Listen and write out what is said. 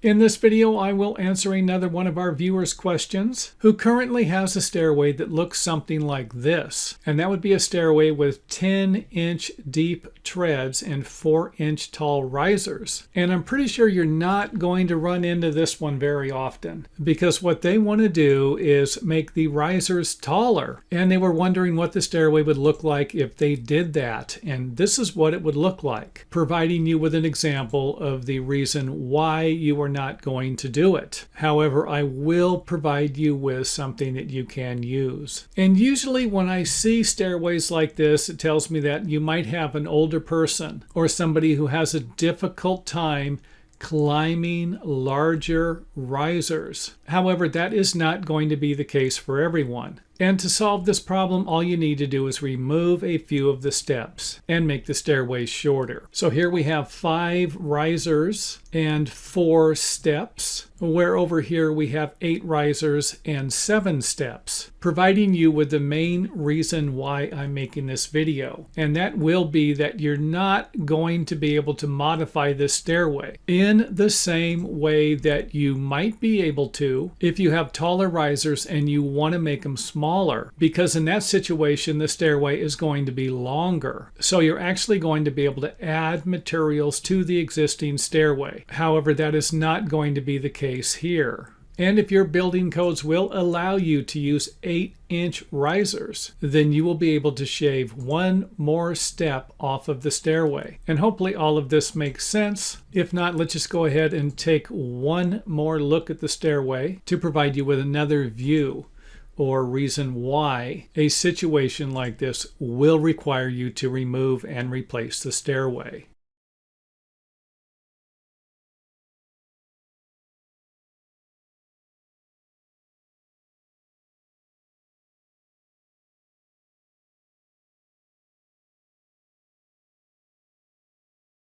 In this video, I will answer another one of our viewers' questions who currently has a stairway that looks something like this. And that would be a stairway with 10-inch deep treads and 4-inch tall risers. And I'm pretty sure you're not going to run into this one very often because what they want to do is make the risers taller. And they were wondering what the stairway would look like if they did that. And this is what it would look like, providing you with an example of the reason why you are not going to do it. However, I will provide you with something that you can use. And usually when I see stairways like this, it tells me that you might have an older person or somebody who has a difficult time climbing larger risers. However, that is not going to be the case for everyone. And to solve this problem, all you need to do is remove a few of the steps and make the stairway shorter. So here we have 5 risers and 4 steps, where over here we have 8 risers and 7 steps, providing you with the main reason why I'm making this video. And that will be that you're not going to be able to modify this stairway in the same way that you might be able to if you have taller risers and you want to make them smaller, because in that situation the stairway is going to be longer. So you're actually going to be able to add materials to the existing stairway. However, that is not going to be the case here. And if your building codes will allow you to use 8-inch risers, then you will be able to shave 1 more step off of the stairway. And hopefully all of this makes sense. If not, let's just go ahead and take one more look at the stairway to provide you with another view or reason why a situation like this will require you to remove and replace the stairway.